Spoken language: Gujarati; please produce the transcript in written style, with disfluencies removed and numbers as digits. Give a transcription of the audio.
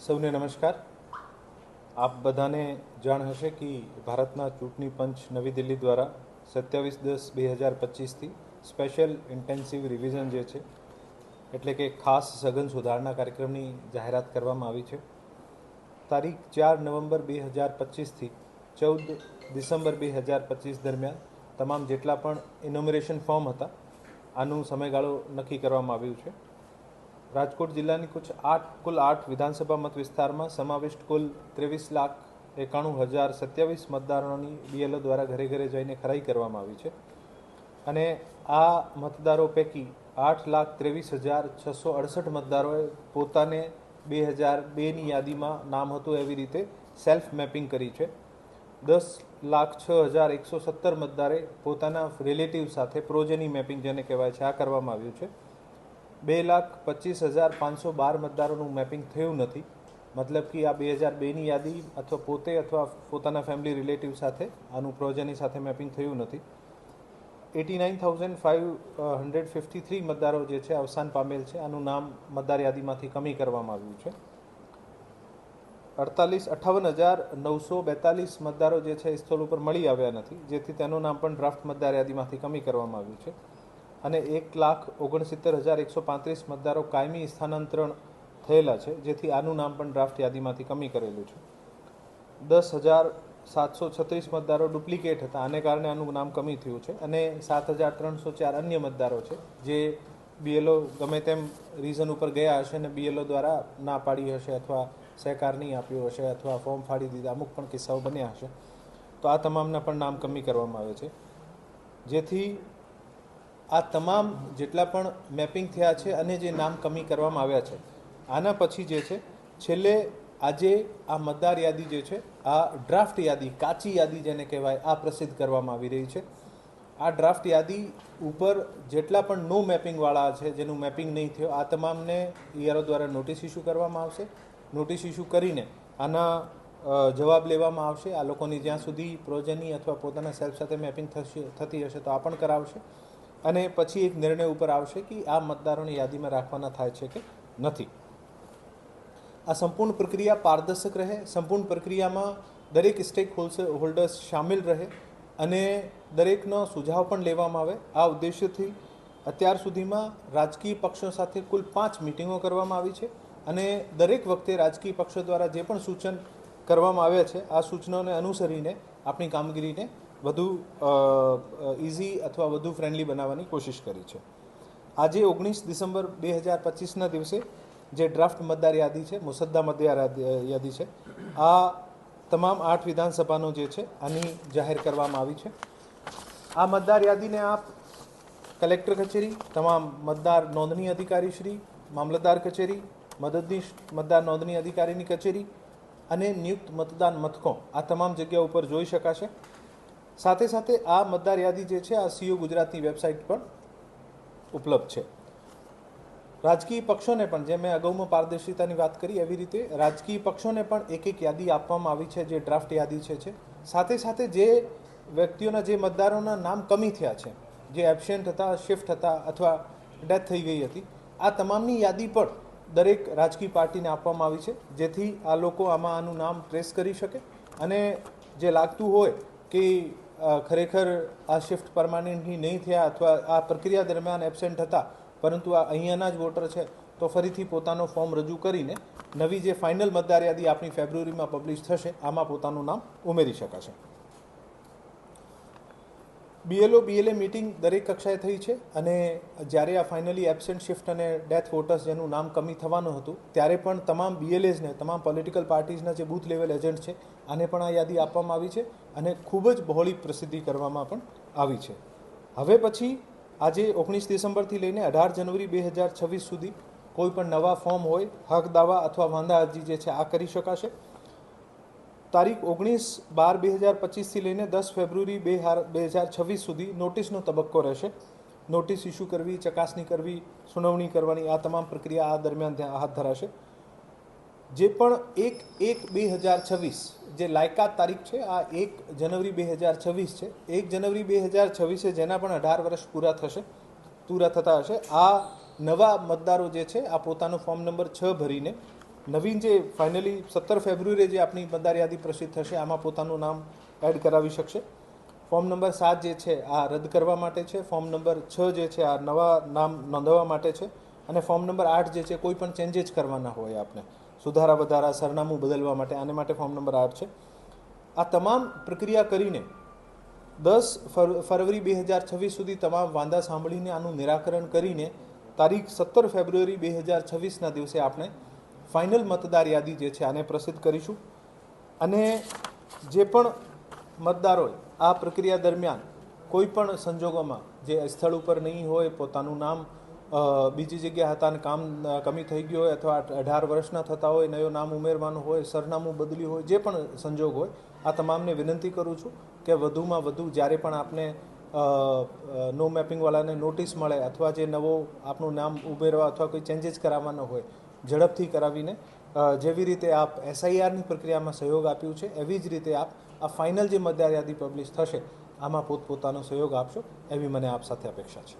સૌને નમસ્કાર. આપ બધાને જાણ હશે કે ભારતના ચૂંટણી પંચ નવી દિલ્હી દ્વારા 27/10/2025થી સ્પેશિયલ ઇન્ટેન્સિવ રિવિઝન જે છે એટલે કે ખાસ સઘન સુધારણા કાર્યક્રમની જાહેરાત કરવામાં આવી છે. તારીખ 4 નવેમ્બર 2025થી 14 ડિસેમ્બર 2025 દરમિયાન તમામ જેટલા પણ ઇનોમરેશન ફોર્મ હતા આનું સમયગાળો નક્કી કરવામાં આવ્યું છે. રાજકોટ જિલ્લાની કુલ 8 વિધાનસભા મત વિસ્તારમાં સમાવિષ્ટ કુલ 23,91,027 મતદારોની બીએલઓ દ્વારા ઘરે ઘરે જઈને ખરાઈ કરવામાં આવી છે અને આ મતદારો પૈકી 8,23,668 મતદારોએ પોતાને 2002ની યાદીમાં નામ હતું એવી રીતે સેલ્ફ મેપિંગ કરી છે. 10,06,117 મતદારે પોતાના રિલેટિવ સાથે પ્રોજેની મેપિંગ જેને કહેવાય છે આ કરવામાં આવ્યું છે. 2,25,512 મતદારોનું મેપિંગ થયું નથી, મતલબ કે આ 2002ની યાદી અથવા પોતે અથવા પોતાના ફેમિલી રિલેટિવ સાથે આનું પ્રોજેની સાથે મેપિંગ થયું નથી. 89,553 મતદારો જે છે અવસાન પામેલ છે, આનું નામ મતદાર યાદીમાંથી કમી કરવામાં આવ્યું છે. 58,942 મતદારો જે છે એ સ્થળ ઉપર મળી આવ્યા નથી, જેથી તેનું નામ પણ ડ્રાફ્ટ મતદાર યાદીમાંથી કમી કરવામાં આવ્યું છે અને 1,69,135 મતદારો કાયમી સ્થાનાંતરણ થયેલા છે, જેથી આનું નામ પણ ડ્રાફ્ટ યાદીમાંથી કમી કરેલું છે. 10,736 મતદારો ડુપ્લિકેટ હતા, આને કારણે આનું નામ કમી થયું છે અને 7,304 અન્ય મતદારો છે જે બીએલઓ ગમે તેમ રીઝન ઉપર ગયા હશે અને બીએલઓ દ્વારા ના પાડી હશે અથવા સહકાર નહીં આપ્યો હશે અથવા ફોર્મ ફાડી દીધા, અમુક પણ કિસ્સાઓ બન્યા હશે, તો આ તમામના પણ નામ કમી કરવામાં આવે છે. જેથી આ તમામ જેટલા પણ મેપિંગ થયા છે અને જે નામ કમી કરવામાં આવ્યા છે આના પછી જે છે છેલ્લે આજે આ મતદાર યાદી જે છે આ ડ્રાફ્ટ યાદી, કાચી યાદી જેને કહેવાય, આ પ્રસિદ્ધ કરવામાં આવી રહી છે. આ ડ્રાફ્ટ યાદી ઉપર જેટલા પણ નો મેપિંગવાળા છે, જેનું મેપિંગ નહીં થયો, આ તમામને ઈઆરઓ દ્વારા નોટિસ ઇસ્યુ કરવામાં આવશે. નોટિસ ઇસ્યુ કરીને આના જવાબ લેવામાં આવશે. આ લોકોની જ્યાં સુધી પ્રોજેની અથવા પોતાના સેલ્ફ સાથે મેપિંગ થતી હશે તો આ પણ કરાવશે અને પછી એક નિર્ણય ઉપર આવશે કે આ મતદારોની યાદીમાં રાખવાના થાય છે કે નથી. આ સંપૂર્ણ પ્રક્રિયા પારદર્શક રહે, સંપૂર્ણ પ્રક્રિયામાં દરેક સ્ટેક હોલ્ડર્સ સામેલ રહે અને દરેકનો સુઝાવ પણ લેવામાં આવે. આ ઉદ્દેશ્યથી અત્યાર સુધીમાં રાજકીય પક્ષો સાથે કુલ 5 મિટિંગો કરવામાં આવી છે અને દરેક વખતે રાજકીય પક્ષો દ્વારા જે પણ સૂચન કરવામાં આવ્યા છે આ સૂચનોને અનુસરીને આપણી કામગીરીને વધુ ઇઝી અથવા વધુ ફ્રેન્ડલી બનાવવાની કોશિશ કરી છે. આજે 19 ડિસેમ્બર 2025ના દિવસે જે ડ્રાફ્ટ મતદાર યાદી છે, મુસદ્દા મતદાર યાદી છે, આ તમામ 8 વિધાનસભાનો જે છે આની જાહેર કરવામાં આવી છે. આ મતદાર યાદીને આપ કલેક્ટર કચેરી, તમામ મતદાર નોંધણી અધિકારી શ્રી, મામલતદાર કચેરી, મદદનીશ મતદાર નોંધણી અધિકારીની કચેરી અને નિયુક્ત મતદાન મથકો આ તમામ જગ્યા ઉપર જોઈ શકાશે. સાથે સાથે આ મતદાર યાદી જે છે આ સીઓ ગુજરાતની વેબસાઇટ પર ઉપલબ્ધ છે. રાજકીય પક્ષોને પણ, જે મેં અગાઉમાં પારદર્શિતાની વાત કરી એવી રીતે રાજકીય પક્ષોને પણ એક યાદી આપવામાં આવી છે જે ડ્રાફ્ટ યાદી છે. સાથે સાથે જે વ્યક્તિઓના, જે મતદારોના નામ કમી થયા છે, જે એબસેન્ટ હતા, શિફ્ટ હતા અથવા ડેથ થઈ ગઈ હતી, આ તમામની યાદી પણ દરેક રાજકીય પાર્ટીને આપવામાં આવી છે, જેથી આ લોકો આનું નામ ટ્રેસ કરી શકે અને જે લાગતું હોય કે ખરેખર આ શિફ્ટ પરમાનન્ટલી નહીં થયા અથવા આ પ્રક્રિયા દરમિયાન એબસેન્ટ હતા પરંતુ આ અહીંયાના જ વોટર છે તો ફરીથી પોતાનો ફોર્મ રજૂ કરીને નવી જે ફાઇનલ મતદાર યાદી આપણી ફેબ્રુઆરીમાં પબ્લિશ થશે આમાં પોતાનું નામ ઉમેરી શકાશે. બીએલએ મિટિંગ દરેક કક્ષાએ થઈ છે અને જ્યારે આ ફાઇનલી એબસેન્ટ, શિફ્ટ અને ડેથ વોટર્સ જેનું નામ કમી થવાનું હતું ત્યારે પણ તમામ બીએલએસને, તમામ પોલિટિકલ પાર્ટીઝના જે બૂથ લેવલ એજન્ટ છે આને પણ આ યાદી આપવામાં આવી છે અને ખૂબ જ બહોળી પ્રસિદ્ધિ કરવામાં પણ આવી છે. હવે પછી આજે 19 ડિસેમ્બરથી લઈને 18 જાન્યુઆરી 2026 સુધી કોઈ પણ નવા ફોર્મ હોય, હક દાવા અથવા વાંધા અરજી જે છે આ કરી શકાશે. તારીખ 19/12/2025થી લઈને 10 ફેબ્રુઆરી 2026 સુધી નોટિસનો તબક્કો રહેશે. નોટિસ ઇસ્યુ કરવી, ચકાસણી કરવી, સુનાવણી કરવાની આ તમામ પ્રક્રિયા આ દરમિયાન હાથ ધરાશે. જે પણ 1/1/2026 જે લાયકાત તારીખ છે આ 1 જાન્યુઆરી 2026 છે. 1 જાન્યુઆરી 2026 જેના પણ 18 વર્ષ પૂરા થતા હશે આ નવા મતદારો જે છે આ પોતાનો ફોર્મ નંબર 6 ભરીને નવીન જે ફાઇનલી 17 ફેબ્રુઆરીએ જે આપણી મતદાર યાદી પ્રસિદ્ધ થશે આમાં પોતાનું નામ એડ કરાવી શકશે. ફોર્મ નંબર 7 જે છે આ રદ કરવા માટે છે. ફોર્મ નંબર 6 જે છે આ નવા નામ નોંધવા માટે છે. અને ફોર્મ નંબર 8 જે છે કોઈ પણ ચેન્જીસ કરવાના હોય આપણે, સુધારા વધારા, સરનામું બદલવા માટે, આને માટે ફોર્મ નંબર 8 છે. આ તમામ પ્રક્રિયા કરીને 10 ફરવરી 2026 સુધી તમામ વાંધા સાંભળીને આનું નિરાકરણ કરીને તારીખ 17 ફેબ્રુઆરી 2026ના દિવસે આપણે ફાઇનલ મતદાર યાદી જે છે આને પ્રસિદ્ધ કરીશું. અને જે પણ મતદારોએ આ પ્રક્રિયા દરમિયાન કોઈ પણ સંજોગોમાં જે સ્થળ ઉપર નહીં હોય, પોતાનું નામ બીજી જગ્યા હતા અને કામ કમી થઈ ગયું હોય, અથવા 18 વર્ષના થતા હોય, નવું નામ ઉમેરવાનું હોય, સરનામું બદલ્યું હોય, જે પણ સંજોગ હોય, આ તમામને વિનંતી કરું છું કે વધુમાં વધુ જ્યારે પણ આપને નો મેપિંગવાળાને નોટિસ મળે અથવા જે નવો આપનું નામ ઉમેરવા અથવા કોઈ ચેન્જીસ કરાવવાનો હોય ઝડપથી કરાવીને જેવી રીતે આપ SIRની પ્રક્રિયામાં સહયોગ આપ્યું છે એવી જ રીતે આપ આ ફાઇનલ જે મતદાર યાદી પબ્લિશ થશે આમાં પોતપોતાનો સહયોગ આપશો એવી મને આપ સાથે અપેક્ષા છે.